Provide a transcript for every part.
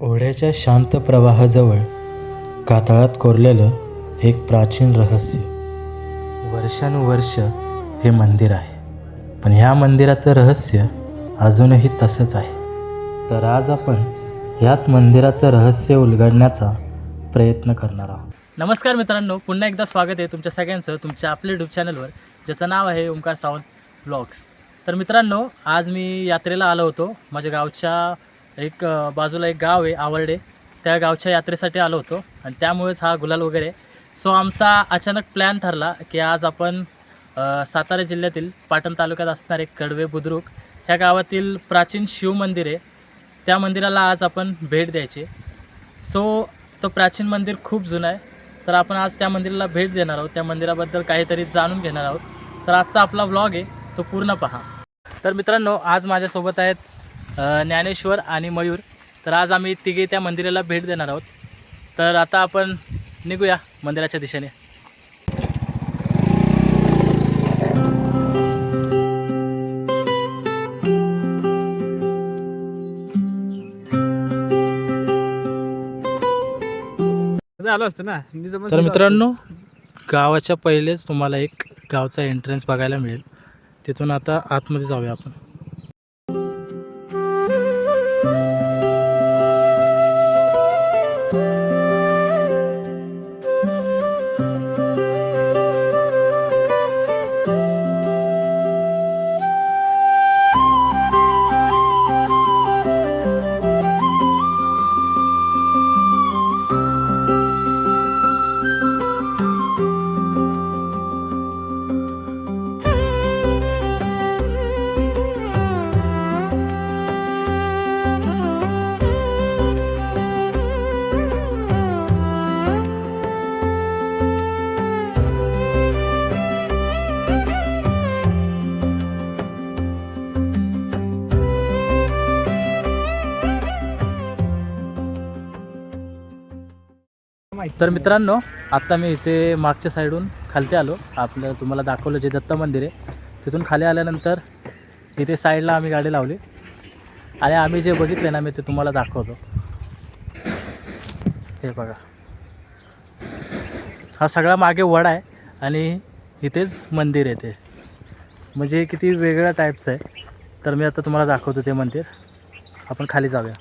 ओढ्याच्या शांत प्रवाहाजवळ कातळात कोरलेलं एक प्राचीन रहस्य. वर्षानुवर्ष हे मंदिर आहे, पण ह्या मंदिराचं रहस्य अजूनही तसंच आहे. तर आज आपण ह्याच मंदिराचं रहस्य उलगडण्याचा प्रयत्न करणार आहोत. नमस्कार मित्रांनो, पुन्हा एकदा स्वागत आहे तुमच्या सगळ्यांचं तुमच्या आपल्या यूट्यूब चॅनलवर, ज्याचं नाव आहे ओंकार सावंत ब्लॉग्स. तर मित्रांनो, आज मी यात्रेला आलो होतो. माझ्या गावच्या बाजूला एक गाव आहे आवरडे, त्या गावच्या यात्रेसाठी आलो होतो आणि त्यामुळेच हा गुलाल वगैरे. सो आमचा अचानक प्लॅन ठरला की आज आपण सातारा जिल्ह्यातील पाटण तालुक्यात असणारे कडवे बुद्रुक ह्या गावातील प्राचीन शिव मंदिर आहे, त्या मंदिराला आज आपण भेट द्यायची. सो तो प्राचीन मंदिर खूप जुनं आहे, तर आपण आज त्या मंदिराला भेट देणार आहोत, त्या मंदिराबद्दल काहीतरी जाणून घेणार आहोत. तर आजचा आपला व्लॉग आहे तो पूर्ण पहा. तर मित्रांनो, आज माझ्यासोबत आहेत ज्ञानेश्वर आणि मयूर. तर आज आम्ही तिघे त्या मंदिराला भेट देणार आहोत. तर आता आपण निघूया मंदिराच्या दिशेने. आलो असतं ना. तर मित्रांनो, गावाच्या पहिलेच तुम्हाला एक गावचा एंट्रन्स बघायला मिळेल. तिथून आता आतमध्ये जाऊया आपण. तर मित्रांनो, आत्ता मी इथे मागच्या साईडून खालती आलो. आपल्याला तुम्हाला दाखवलं जे दत्त मंदिर आहे, तिथून खाली आल्यानंतर इथे साईडला आम्ही गाडी लावली आणि आम्ही जे बघितले ना, मी ते तुम्हाला दाखवतो. हे बघा, हा सगळा मागे वड आहे आणि इथेच मंदिर आहे. ते म्हणजे किती वेगळ्या टाईप्स आहे. तर मी आता तुम्हाला दाखवतो ते मंदिर. आपण खाली जाऊया.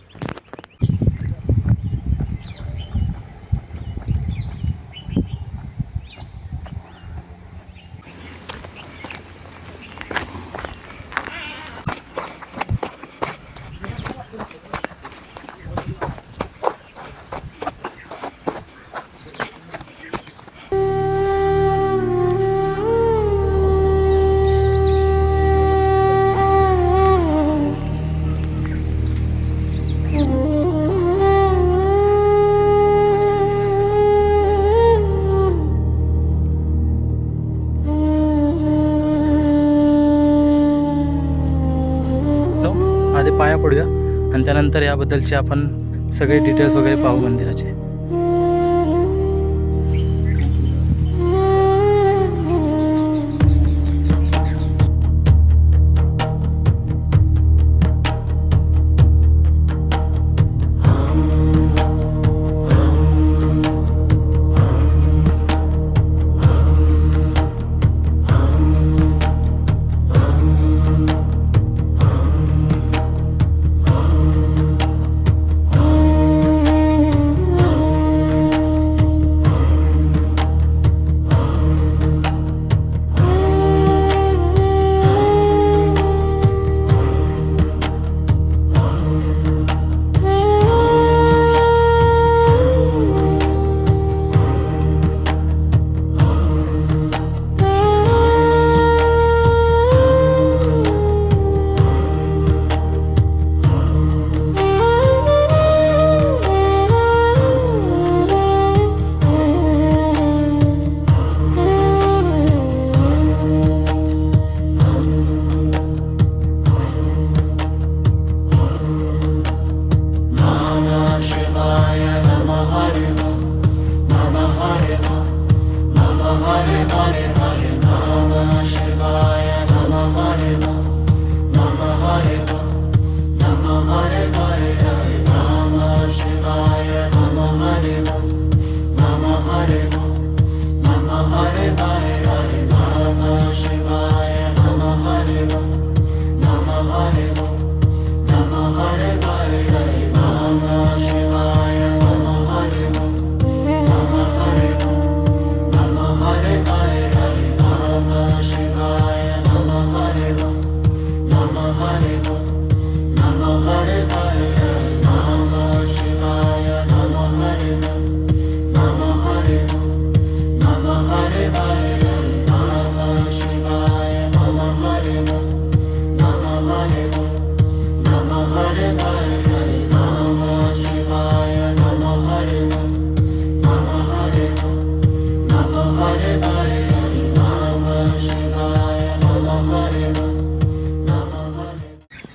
आधी पाया पडूया आणि त्यानंतर याबद्दलचे आपण सगळे डिटेल्स वगैरे पाहू मंदिराचे.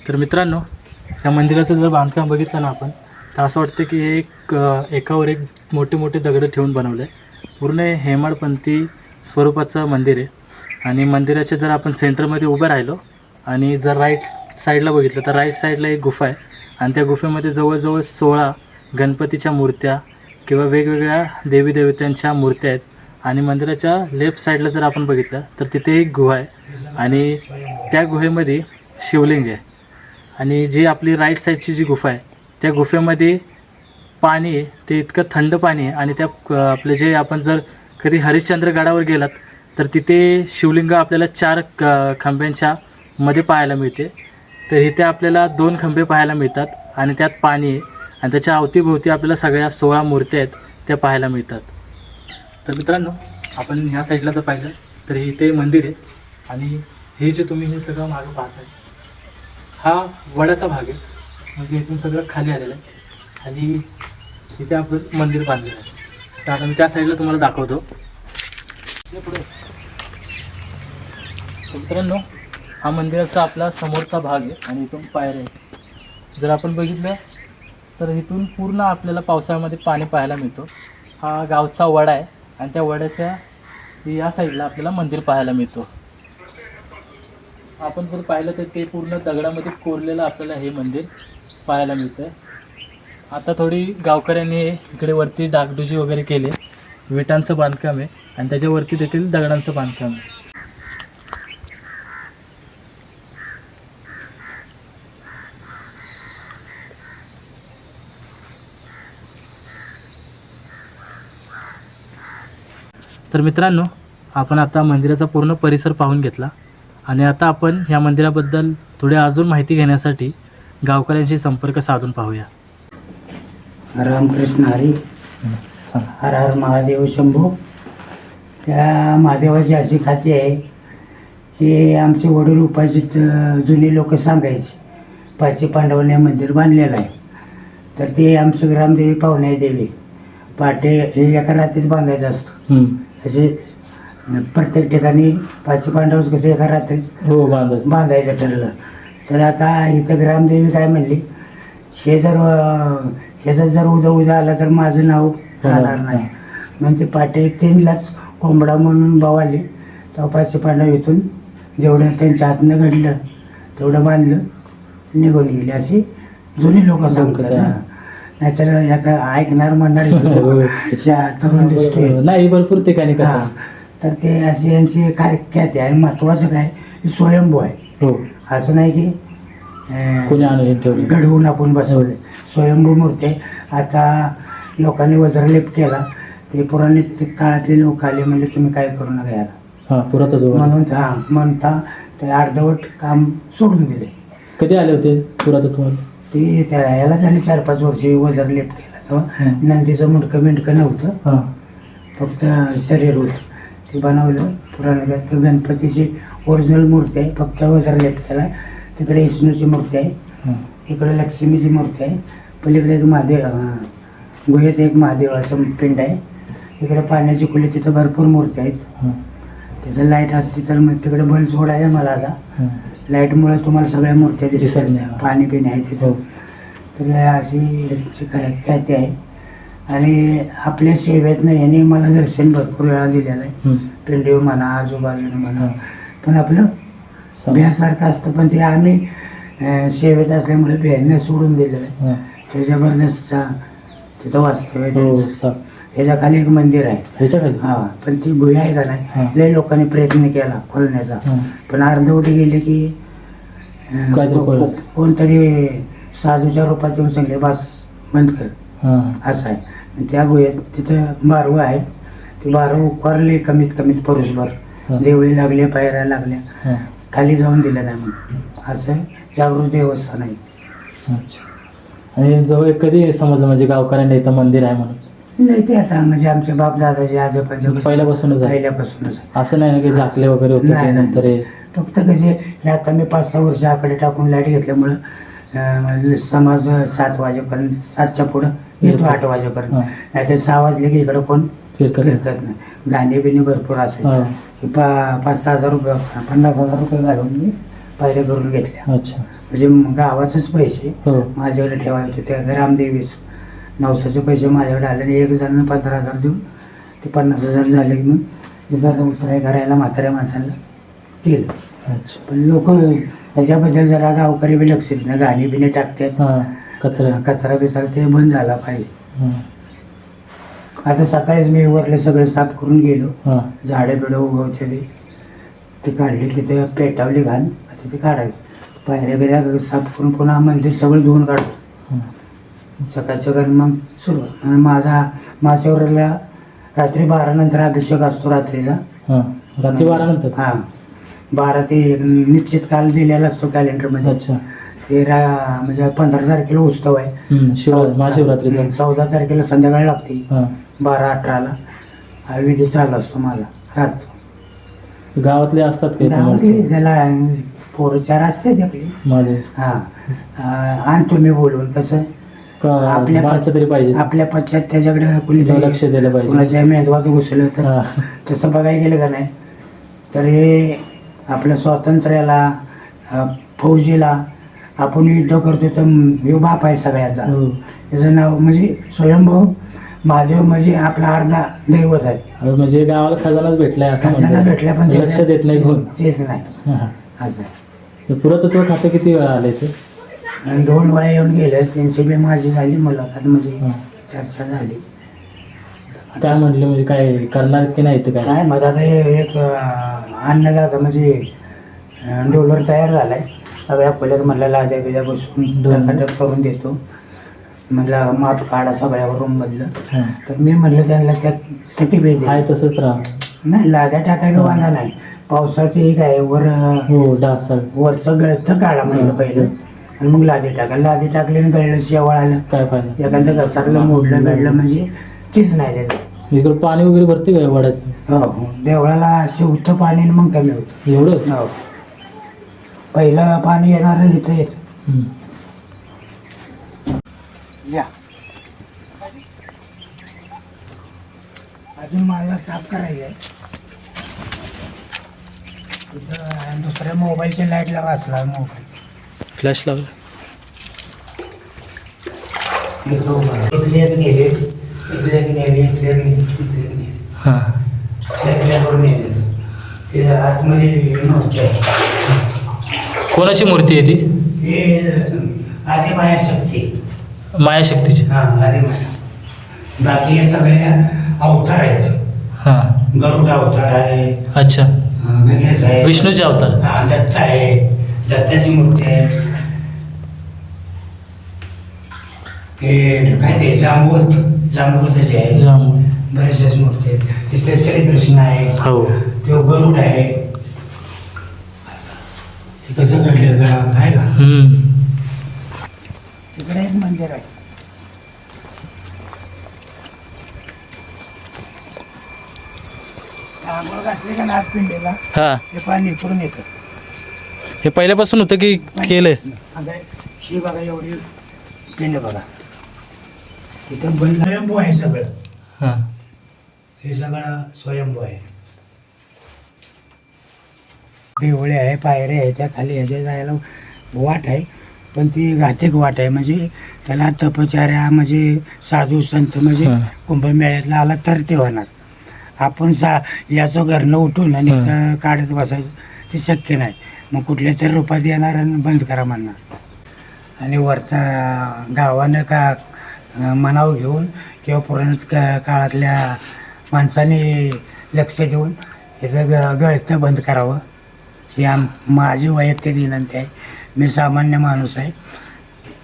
तर मित्रांनो, या मंदिराचं जर बांधकाम बघितलं ना आपण, तर असं वाटतं की हे एकावर एक मोठे मोठे दगड ठेवून बनवलं आहे. पूर्ण हे हेमाडपंथी स्वरूपाचं मंदिर आहे. आणि मंदिराच्या जर आपण सेंटरमध्ये उभं राहिलो आणि जर राईट साईडला बघितलं तर राईट साईडला एक गुफा आहे. आणि त्या गुफेमध्ये जवळजवळ 16 गणपतीच्या मूर्त्या किंवा वेगवेगळ्या देवी देवतांच्या मूर्त्या आहेत. आणि मंदिराच्या लेफ्ट साईडला जर आपण बघितलं तर तिथे एक गुहा आहे आणि त्या गुहेमध्ये शिवलिंग आहे. आणि जी आपली राईट साईडची जी गुफा आहे त्या गुफेमध्ये पाणी आहे, ते इतकं थंड पाणी आहे. आणि त्या आपले जे आपण जर कधी हरिश्चंद्रगडावर गेलात तर तिथे शिवलिंग आपल्याला 4 खांब्यांच्या मध्ये पाहायला मिळते. तर इथे आपल्याला 2 खांबे पाहायला मिळतात आणि त्यात पाणी आहे. आणि त्याच्या अवतीभोवती आपल्याला सगळ्या 16 मूर्त्या आहेत त्या पाहायला मिळतात. तर मित्रांनो, आपण ह्या साईडला जर पाहिलं तर इथे मंदिर आहे. आणि हे जे तुम्ही हे सगळं मागं पाहताय हा वडाचा भाग आहे. म्हणजे इथून सगळं खाली आलेलं आहे आणि इथे आपलं मंदिर बांधलेलं आहे. तर आता मी त्या साईडला तुम्हाला दाखवतो. मित्रांनो, हा मंदिराचा आपला समोरचा भाग आहे आणि इथून पायऱ्या आहे. जर आपण बघितलं तर इथून पूर्ण आपल्याला पावसाळ्यामध्ये पाणी पाहायला मिळतो. हा गावचा वडा आहे आणि त्या वड्याच्या या साईडला आपल्याला मंदिर पाहायला मिळतो. आपण जर पाहिलं तर ते पूर्ण दगडामध्ये कोरलेलं आपल्याला हे मंदिर पाहायला मिळतं. आता थोडी गावकऱ्यांनी इकडे वरती डागडुजी वगैरे केले, विटांचं बांधकाम आहे आणि त्याच्यावरती देखील दगडांचं बांधकाम आहे. तर मित्रांनो, आपण आता मंदिराचा पूर्ण परिसर पाहून घेतला आणि आता आपण ह्या मंदिराबद्दल थोडी अजून माहिती घेण्यासाठी गावकऱ्यांशी संपर्क साधून पाहूया. रामकृष्ण हरी, हर हर महादेव शंभू. त्या महादेवाची अशी खाती आहे की आमचे वडील उपाशीत जुनी लोक सांगायचे, पाची पांडवांनी मंदिर बांधलेलं आहे. तर ते आमचं ग्रामदेवी पाहुणे देवी पहाटे हे एका रात्रीत बांधायचं असतं. असे प्रत्येक ठिकाणी पाची पांडवच कसं एका रात्रीत बांधायचं ठरलं. तर आता इथं ग्रामदेवी काय म्हणली, ह्याचा जर उद्या आला तर माझं नाव राहणार नाही. मग ते पाटे 3लाच कोंबडा म्हणून बवाले. तेव्हा पाची पांडव इथून जेवढं त्यांच्या हातनं घडलं तेवढं बांधलं, निघून गेले अशी जुनी लोक सांगतात. नाहीतर एका ऐकणार म्हणणार तरुण दिसतोय नाही, भरपूर ठिकाणी हां. तर ते अशी यांची काय ख्याती आहे. महत्त्वाचं काय, स्वयंभू आहे. असं नाही की घडवून आपण बसवले. स्वयंभू मूर्ती. आता लोकांनी वज्रलेप केला, ते पुराणे काळातले लोक आले म्हणजे तुम्ही काय करू नका याला म्हणून म्हणता ते अर्धवट काम सोडून दिले. कधी आले होते पुरातत्व? ते त्या याला झाली 4-5 वर्षी वज्रलेप केला. तेव्हा नंदीचं मुंडकं बिंडकं नव्हतं, फक्त शरीर होतं. ते बनवलं पुराणात. तर गणपतीची ओरिजिनल मूर्ती आहे, फक्त वज्रलेप केला. तिकडे विष्णूची मूर्ती आहे, इकडे लक्ष्मीची मूर्ती आहे, पलीकडे एक महादेव गुहेत एक महादेवाचं पिंड आहे. इकडे पाण्याची खोली, तिथं भरपूर मूर्ती आहेत. तिथं लाईट असते तर मग तिकडे बल्ब सोडायला मला आता लाईटमुळे तुम्हाला सगळ्या मूर्त्या दिसतात. पाणी पिणे आहे तिथं. तर अशी ख्याती आहे. आणि आपल्या सेवेतनं याने मला दर्शन भरपूर वेळा दिलेलं आहे. पिंडीवर म्हणा, आजूबाजूने म्हणा. पण आपलं भ्यासारखं असतं, पण ते आम्ही सेवेत असल्यामुळे भ्यानं सोडून दिलेलं आहे. ते जबरदस्त तिथं वास्तव्य आहे. ह्याच्या खाली एक मंदिर आहे. हां, पण ती गुहा आहे का नाही, लय लोकांनी प्रयत्न केला खोलण्याचा, पण अर्धवटी गेले की कोणतरी साधूच्या रूपात येऊन सांगले बस बंद कर, असं आहे. त्या गुहेत तिथं बारवं आहे. ती बारवं उकारले कमीत कमीत परुषभर. देवळी लागल्या, पायऱ्या लागल्या, खाली जाऊन दिलं नाही म्हणून. असं जागृत देवस्थान आहे. आणि जवळ कधी समजलं म्हणजे गावकऱ्यांना इथं मंदिर आहे म्हणून? नाही, ते आता म्हणजे आमचे बाप दादाचे आजोबाचे पहिल्यापासूनच असं नाही ना की झाकले वगैरे होते नंतर? फक्त कसे हे आता मी 5-6 वर्ष आकडे टाकून लाईट घेतल्यामुळं समाज 7 वाजेपर्यंत, 7च्या पुढं येतो 8 वाजेपर्यंत. नाही तर 6 वाजले की इकडं कोण फिरकत नाही. गाणे बिणे भरपूर असायचे. 5-6 हजार रुपये, 50,000 रुपये घालून मी पायऱ्या करून घेतल्या. अच्छा. म्हणजे गावाचेच पैसे हो. माझ्याकडे ठेवायचे होते. त्या ग्रामदेवीस नवसाचे पैसे माझ्याकडे आले आणि एक जणांना 15,000 देऊन ते 50,000 झाले की मग ते जरा उतराय करायला म्हाताऱ्या माणसाला केलं. अच्छा. पण लोक ह्याच्याबद्दल जरा गावकरी बी लक्ष देत ना, गाणी बिणी टाकतात, हां. कचरा. कचरा बिचरा ते बंद झाला पाहिजे. हां. आता सकाळीच मी वरले सगळे साफ करून गेलो. हां. झाडे बिडं उगवते ते काढले, तिथे पेटावली घाण, आता ते काढायचं. पायऱ्या बिऱ्या साफ करून पुन्हा मंदिर सगळं धुवून काढतो हां. सकाळचं. कारण मग सुरुवात आणि माझ्यावरला रात्री 12 नंतर अभिषेक असतो रात्रीचा. हां. रात्री 12 नंतर. हां, 12 ते निश्चित काल दिलेला असतो कॅलेंडरमध्ये. अच्छा. ते म्हणजे 15 तारखेला उत्सव आहे. महाशिवरात्रीचा. 14 तारखेला संध्याकाळी लागते. हां. 12-18ला हा विधी चालू असतो माझा राहतो. गावातले असतात काही गावातली त्याला पोरचार असते आपली. माझे हां, आणतो मी बोलून. कसं आपल्या माणसं तरी पाहिजे, आपल्या पश्चात त्याच्याकडे कुणी लक्ष द्यायला पाहिजे. कुणाच्या मेंदवात घुसलं तर हां. तसं बघायला गेलं का नाही तर हे आपल्या स्वातंत्र्याला, फौजीला आपण युद्ध करतो तर हे बाप आहे सगळ्यांचा. हो. त्याचं नाव म्हणजे स्वयंभाऊ महादेव, म्हणजे आपला अर्धा दैवत आहे. म्हणजे गावाला खजानाच भेटलाय असं खजाना म्हणतात. भेटल्या पण लक्ष देत नाही कोण. तेच नाही हां. असं आहे. हे पुरातत्व खातं किती वेळा आले ते? आणि 2 वेळा येऊन गेले. त्यांची बी माझी झाली मुलाखत, म्हणजे हां. चर्चा झाली. काय म्हटलं म्हणजे काय करणार की नाही? तर काय मग आता हे एक अन्नदाता म्हणजे डोलर तयार झालाय. सगळ्या पहिल्यात म्हणलं लाद्या बिद्या बसून टकाटक करून देतो. म्हणलं माप काढा सगळ्या रूममधलं. हां. तर मी म्हटलं त्यांना त्या स्थिती भेट आहे तसंच राहा. नाही, लाद्या टाकायला वांधा नाही. पावसाचं एक आहे वर, हो. डासा वरचं गळतं काढा म्हटलं पहिलं आणि मग लादी टाका. लादी टाकली आणि गळलं शेवाळ आलं, काय फायदा? एखादं घसरलं मोडलं मेडलं म्हणजे चीज नाही त्याचं. इकडं पाणी वगैरे भरते काय वड्याचं? हो, देवळाला शिवतं पाणी आणि मग कमी होतं. एवढं? हो, पहिलं पाणी येणार इथं येतं. हं. या अजून मला साफ करायचं आहे. इथं दुसऱ्या मोबाईलची लाईट लावा असला मोबाईल. फ्लॅश लावलं. इथले एक नेले, इथले एक नेले, इथले एक नेले, तिथले एक नेले. हां. इथल्याकडून नेले. ते आतमध्ये नव्हते. कोणाची मूर्ती आहे ती? हे आदिमाया शक्ती. मायाशक्तीची. हां, आदिमाया. बाकी हे सगळे अवतार आहेत. हां. गरुड अवतार आहे, अच्छा. गणेश आहे, विष्णूचे अवतार. हां, दत्त आहे, दत्ताची मूर्ती आहे. हे काय ते जांबूतचे आहे. जांभूळ. बरेचशाच मूर्ती आहेत. इथे श्रीकृष्ण आहे, हो. तो गरुड आहे. हे कसं घडलं गळा आहे का? हं. तिकडे एक मंदिर आहे. आंघोळ घातली का नाथ पिंडीला हां. ते पाणी इकडून येतं. हे पहिल्यापासून होतं की केलंय? आता ही बघा एवढी पिंड बघा. तिथं स्वयंभू आहे सगळं. हां. हे सगळं स्वयंभू आहे. देवळे आहे, पायऱ्या आहे, त्या खाली ह्याच्या जायला वाट आहे, पण ती घातिक वाट आहे. म्हणजे त्याला तपचार्या म्हणजे साधू संत म्हणजे हां. कुंभमेळ्यातला आला तर ते होणार. आपण याचं घरनं उठून आणि इथं काढत बसायचं ते शक्य नाही. मग कुठल्या तरी रूपात येणार आणि बंद करा म्हणणार. आणि वरचा गावानं का मनाव घेऊन किंवा पुराण काळातल्या माणसाने लक्ष देऊन ह्याचं गळचं बंद करावं ही माझी वैयक्तिक विनंती आहे. मी सामान्य माणूस आहे.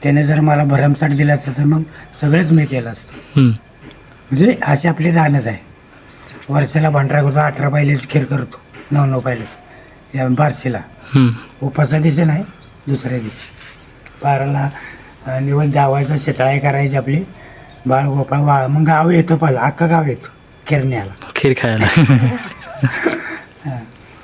त्याने जर मला भरमसाठ दिला असतं तर मग सगळंच मी केलं असतं. म्हणजे अशी आपली दानच आहे. वर्षाला भांडरा करतो, 18 पाहिलेच खीर करतो, 9 पाहिलेच या बारशीला. उपासा दिवशी नाही, दुसऱ्या दिवशी 12ला निवड दावायचं, शेतळाई करायची आपली, बाळ गोपाळ वा. मग गाव येतं पहिला, अख्खं गाव येतं किरण्याला खीर खायला.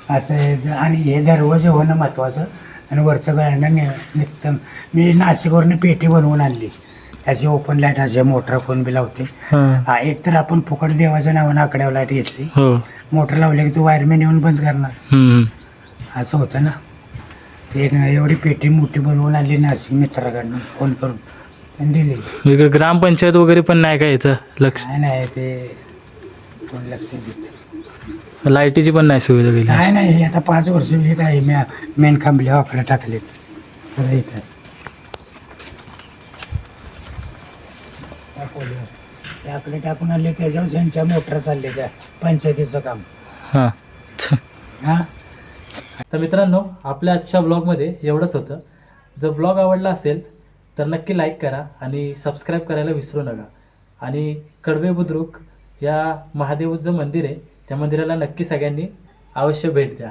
असं आहे. आणि हे दरवाजे होणं महत्त्वाचं. आणि वरचं गळ्यानं निघतं. मी नाशिकवरनं पेटी बनवून आणली, अशी ओपन लाईट असे मोटर फोन बी लावते. एक तर आपण फुकट देवाच्या नावानं आकड्यावर लाईट घेतली, मोटर लावली की तू वायरमॅन येऊन बंद करणार, असं होतं ना. ते एक एवढी पेटी मोठी बनवून आणली नाशिक मित्राकडनं फोन करून आणि दिली. इकडे ग्रामपंचायत वगैरे पण नाही का याचं लक्ष? काय नाही ते कोण लक्ष देत लाईटीची पण नाही सुविधा केली. काय नाही. हे आता 5 वर्ष हे काय मेन खांबले वाकडे टाकलेत सगळं इथं. ते आकडे टाकून आले त्याच्यावर त्यांच्या मोटर चालले त्या पंचायतीचं काम. हां. हां तर मित्रांनो, आपल्या आजच्या ब्लॉगमध्ये एवढंच होतं. जर ब्लॉग आवडला असेल तर नक्की लाईक करा आणि सबस्क्राईब करायला विसरू नका. आणि कडवे बुद्रुक या महादेवचं मंदिर आहे, त्या मंदिराला नक्की सगळ्यांनी अवश्य भेट द्या.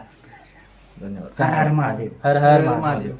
हर हर महादेव. हर हर महादेव.